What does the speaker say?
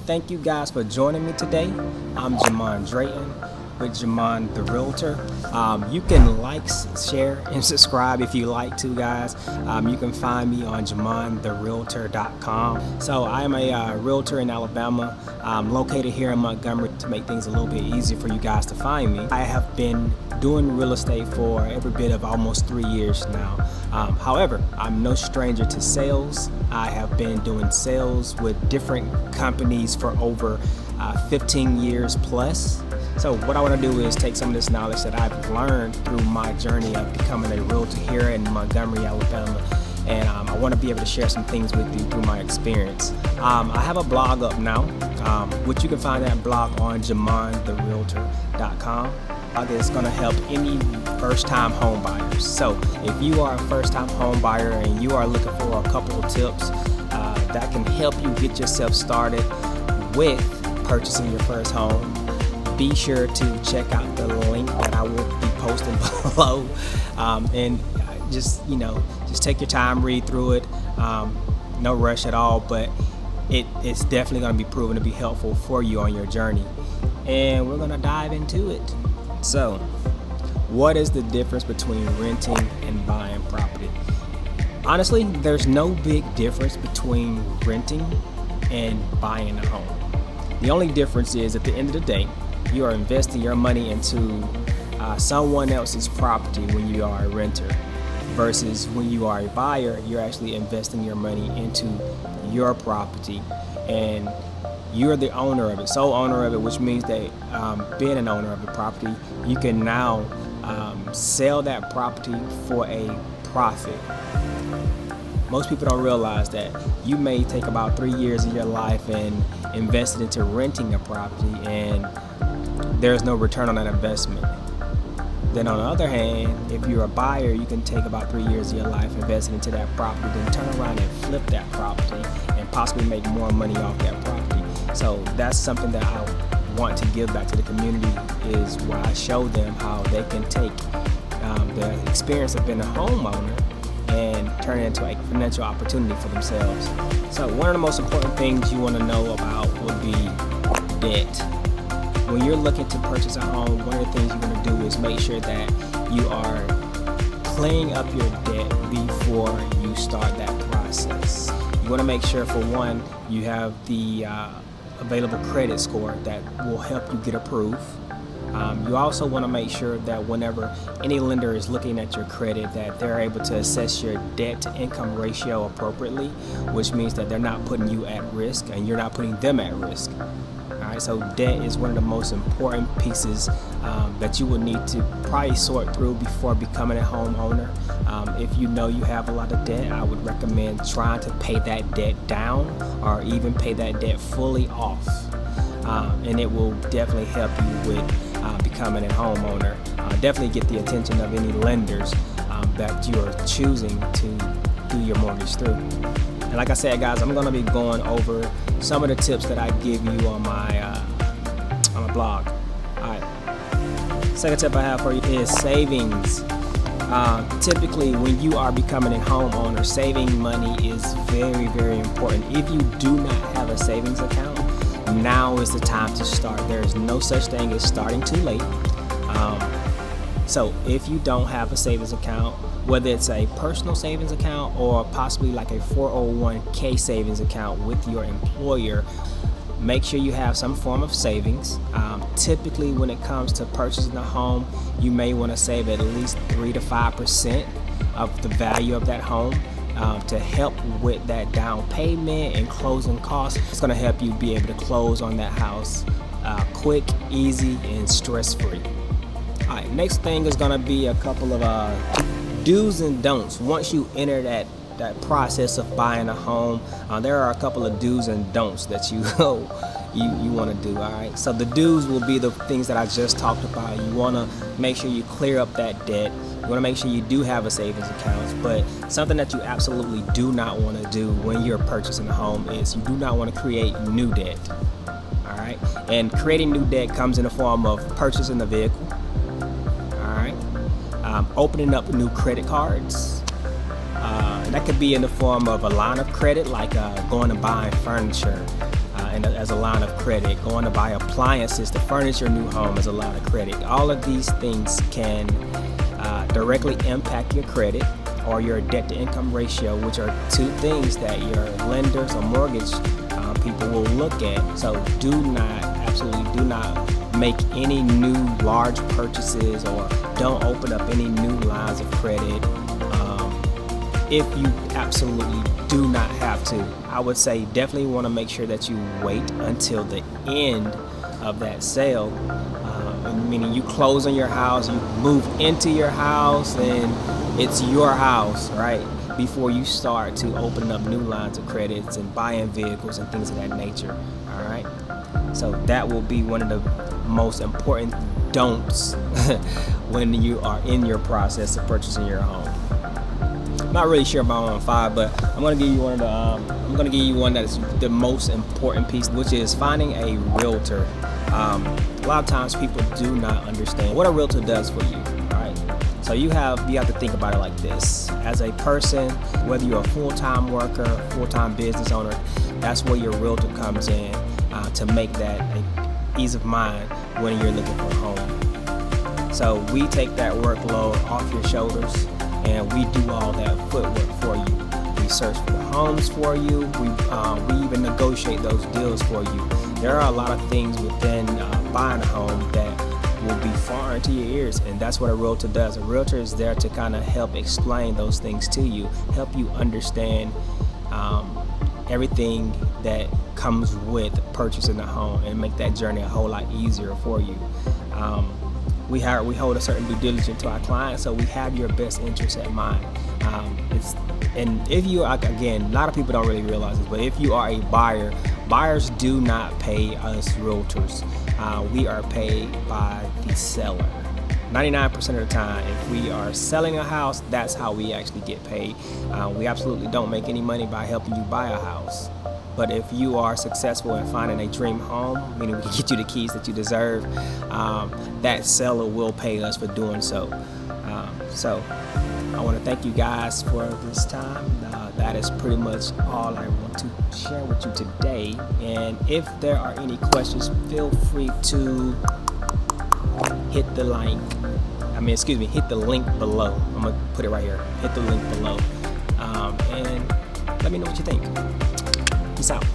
thank you guys for joining me today. I'm Jamon Drayton with Jamon the Realtor. You can like, share, and subscribe if you like to, guys. You can find me on JamonTheRealtor.com. So I am a realtor in Alabama. I'm located here in Montgomery to make things a little bit easier for you guys to find me. I have been doing real estate for every bit of almost 3 years now. However, I'm no stranger to sales. I have been doing sales with different companies for over 15 years plus. So what I want to do is take some of this knowledge that I've learned through my journey of becoming a realtor here in Montgomery, Alabama, and I want to be able to share some things with you through my experience. I have a blog up now, which you can find that blog on JamonTheRealtor.com. It's going to help any first-time home buyers. So if you are a first-time home buyer and you are looking for a couple of tips that can help you get yourself started with purchasing your first home, be sure to check out the link that I will be posting below, and just take your time, read through it. No rush at all, but it's definitely going to be proven to be helpful for you on your journey, and we're going to dive into it. So, what is the difference between renting and buying property? Honestly, there's no big difference between renting and buying a home. The only difference is at the end of the day, you are investing your money into someone else's property when you are a renter, versus when you are a buyer, you're actually investing your money into your property, and you're the owner of it, sole owner of it, which means that being an owner of the property, you can now sell that property for a profit. Most people don't realize that you may take about 3 years of your life and invest it into renting a property, and there's no return on that investment. Then on the other hand, if you're a buyer, you can take about 3 years of your life, invest it into that property, then turn around and flip that property and possibly make more money off that property. So that's something that I want to give back to the community, is why I show them how they can take the experience of being a homeowner and turn it into a financial opportunity for themselves. So one of the most important things you want to know about would be debt. When you're looking to purchase a home, one of the things you want to do is make sure that you are clearing up your debt before you start that process. You want to make sure, for one, you have the available credit score that will help you get approved. You also want to make sure that whenever any lender is looking at your credit, that they're able to assess your debt to income ratio appropriately, which means that they're not putting you at risk and you're not putting them at risk. Alright, so debt is one of the most important pieces that you will need to probably sort through before becoming a homeowner. If you know you have a lot of debt, I would recommend trying to pay that debt down, or even pay that debt fully off. And it will definitely help you with becoming a homeowner. Definitely get the attention of any lenders that you are choosing to do your mortgage through. And like I said, guys, I'm going to be going over some of the tips that I give you on my blog. Alright, second tip I have for you is savings. Typically, when you are becoming a homeowner, saving money is very, very important. If you do not have a savings account, now is the time to start. There is no such thing as starting too late. So if you don't have a savings account, whether it's a personal savings account or possibly like a 401k savings account with your employer, make sure you have some form of savings. Typically, when it comes to purchasing a home, you may want to save at least 3 to 5% of the value of that home to help with that down payment and closing costs. It's going to help you be able to close on that house quick, easy, and stress-free. All right, next thing is going to be a couple of do's and don'ts. Once you enter that process of buying a home, there are a couple of do's and don'ts that you want to do. All right, so the do's will be the things that I just talked about. You want to make sure you clear up that debt. You want to make sure you do have a savings account. But something that you absolutely do not want to do when you're purchasing a home is you do not want to create new debt. All right, and creating new debt comes in the form of purchasing a vehicle. Opening up new credit cards. That could be in the form of a line of credit, like going and buying furniture as a line of credit, going to buy appliances to furnish your new home as a line of credit. All of these things can directly impact your credit or your debt to income ratio, which are two things that your lenders or mortgage people will look at. So absolutely do not make any new large purchases, or don't open up any new lines of credit if you absolutely do not have to. I would say definitely want to make sure that you wait until the end of that sale, meaning you close on your house, you move into your house, and it's your house, right? Before you start to open up new lines of credits and buying vehicles and things of that nature, all right? So that will be one of the most important don'ts when you are in your process of purchasing your home. I'm not really sure about on 5, but I'm gonna give you one that is the most important piece, which is finding a realtor. A lot of times people do not understand what a realtor does for you. So you have to think about it like this. As a person, whether you're a full-time worker, full-time business owner, that's where your realtor comes in to make that ease of mind when you're looking for a home. So we take that workload off your shoulders, and we do all that footwork for you. We search for the homes for you. We even negotiate those deals for you. There are a lot of things within buying a home that will be foreign to your ears, and that's what a realtor does. A realtor is there to kind of help explain those things to you, help you understand everything that comes with purchasing a home, and make that journey a whole lot easier for you. We hold a certain due diligence to our clients, so we have your best interest at mind. And if you are, again, a lot of people don't really realize this, but if you are a buyer, buyers do not pay us realtors. We are paid by the seller. 99% of the time, if we are selling a house, that's how we actually get paid. We absolutely don't make any money by helping you buy a house. But if you are successful in finding a dream home, meaning we can get you the keys that you deserve, that seller will pay us for doing so. So I want to thank you guys for this time. That is pretty much all I want to share with you today. And if there are any questions, feel free to hit the link below. I'm gonna put it right here. Hit the link below, and let me know what you think. Peace out.